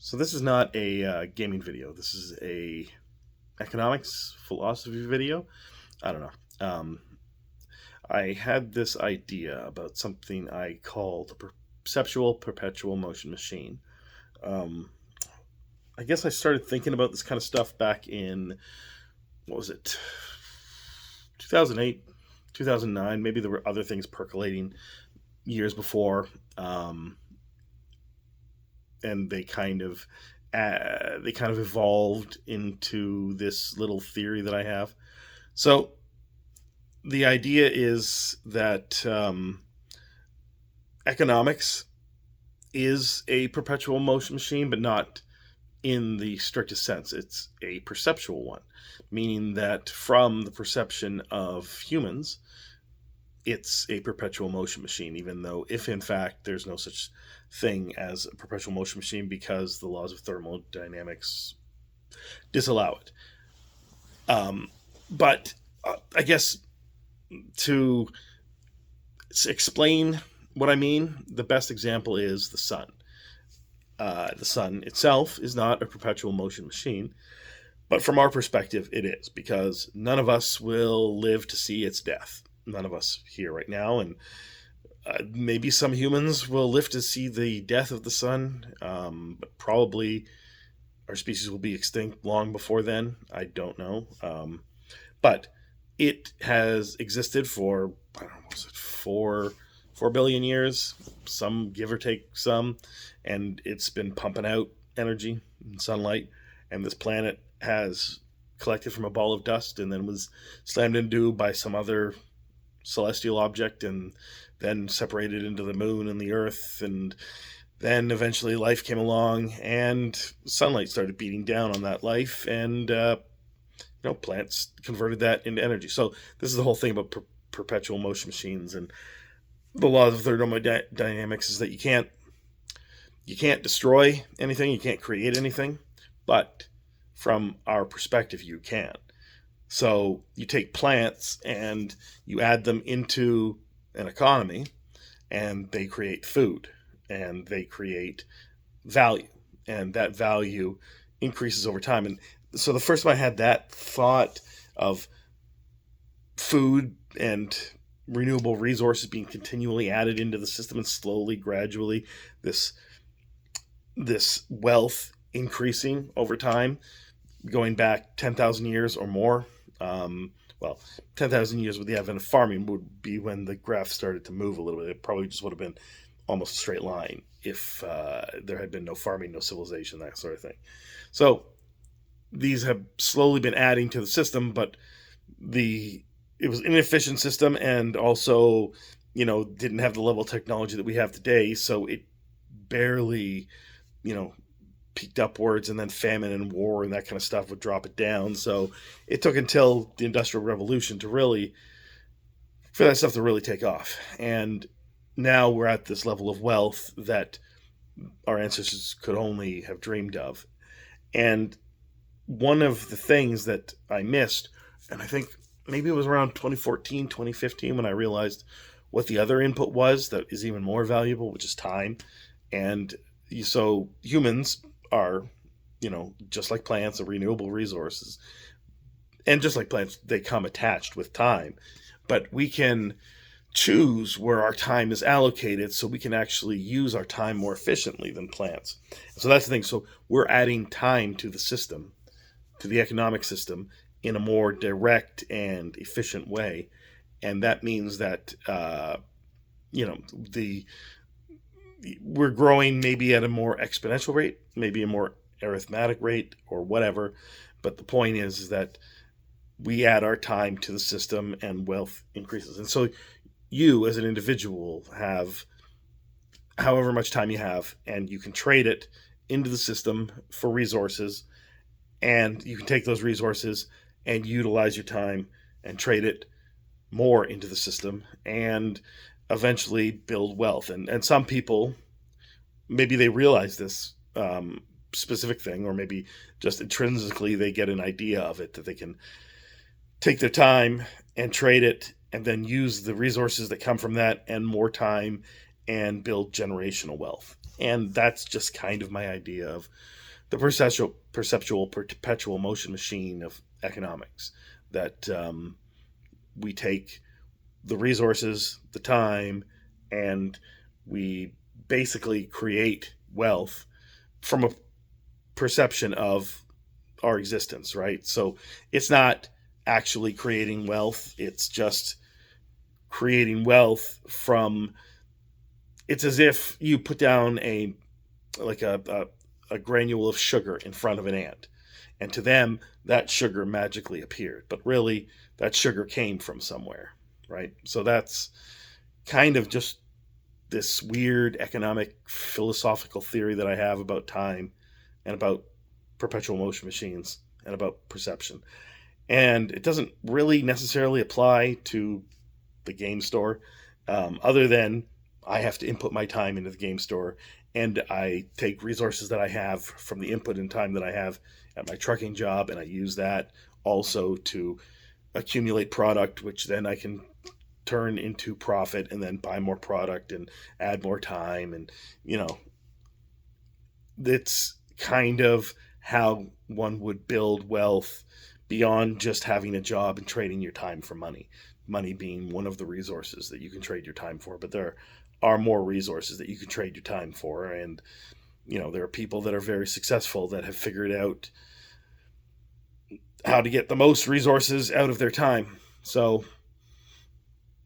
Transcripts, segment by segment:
So this is not a gaming video. This is a economics philosophy video. I don't know. I had this idea about something I call the perceptual perpetual motion machine. Um, I guess I started thinking about this kind of stuff back in, what was it, 2008, 2009. Maybe there were other things percolating years before. And they kind of evolved into this little theory that I have. So the idea is that economics is a perpetual motion machine, but not in the strictest sense. It's a perceptual one, meaning that from the perception of humans, it's a perpetual motion machine, even though, if in fact there's no such thing as a perpetual motion machine because the laws of thermodynamics disallow it. But I guess to explain what I mean, the best example is the sun. The sun itself is not a perpetual motion machine, but from our perspective, it is, because none of us will live to see its death. None of us here right now, and maybe some humans will live to see the death of the sun, but probably our species will be extinct long before then. I don't know. But it has existed for, I don't know, was it 4 billion years, some give or take some, and it's been pumping out energy and sunlight, and this planet has collected from a ball of dust and then was slammed into by some other celestial object and then separated into the moon and the earth, and then eventually life came along and sunlight started beating down on that life, and plants converted that into energy. So this is the whole thing about perpetual motion machines, and the laws of thermodynamics is that you can't destroy anything, you can't create anything, but from our perspective you can. So you take plants and you add them into an economy, and they create food and they create value, and that value increases over time. And so the first time I had that thought of food and renewable resources being continually added into the system, and slowly, gradually, this wealth increasing over time, going back 10,000 years or more. Well, 10,000 years with the advent of farming would be when the graph started to move a little bit. It probably just would have been almost a straight line if there had been no farming, no civilization, that sort of thing. So these have slowly been adding to the system, but it was an inefficient system, and also, didn't have the level of technology that we have today. So it barely, peaked upwards, and then famine and war and that kind of stuff would drop it down. So it took until the Industrial Revolution for that stuff to really take off. And now we're at this level of wealth that our ancestors could only have dreamed of. And one of the things that I missed, and I think maybe it was around 2014, 2015, when I realized what the other input was that is even more valuable, which is time. And so humans are, just like plants, are renewable resources. And just like plants, they come attached with time. But we can choose where our time is allocated, so we can actually use our time more efficiently than plants. So that's the thing. So we're adding time to the system, to the economic system, in a more direct and efficient way. And that means that, we're growing maybe at a more exponential rate, maybe a more arithmetic rate, or whatever. But the point is that we add our time to the system and wealth increases. And so you as an individual have however much time you have, and you can trade it into the system for resources, and you can take those resources and utilize your time and trade it more into the system, and eventually build wealth. And some people, maybe they realize this specific thing, or maybe just intrinsically they get an idea of it, that they can take their time and trade it, and then use the resources that come from that and more time, and build generational wealth. And that's just kind of my idea of the perceptual perpetual motion machine of economics. That we take the resources, the time, and we basically create wealth from a perception of our existence, right? So it's not actually creating wealth, it's just creating wealth from, it's as if you put down a like a granule of sugar in front of an ant, and to them that sugar magically appeared, but really that sugar came from somewhere, right? So that's kind of just this weird economic philosophical theory that I have about time and about perpetual motion machines and about perception. And it doesn't really necessarily apply to the game store, other than I have to input my time into the game store, and I take resources that I have from the input and time that I have at my trucking job, and I use that also to accumulate product, which then I can turn into profit and then buy more product and add more time. And, you know, it's kind of how one would build wealth beyond just having a job and trading your time for money. Money being one of the resources that you can trade your time for, but there are more resources that you can trade your time for. And, you know, there are people that are very successful that have figured out how to get the most resources out of their time. So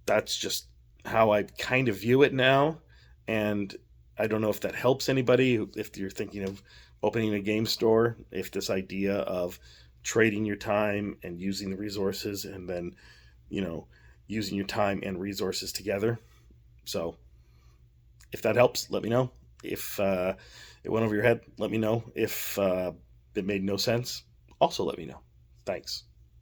that's just how I kind of view it now. And I don't know if that helps anybody, if you're thinking of opening a game store, if this idea of trading your time and using the resources and then, you know, using your time and resources together. So if that helps, let me know. If it went over your head, let me know. If it made no sense, also let me know. Thanks.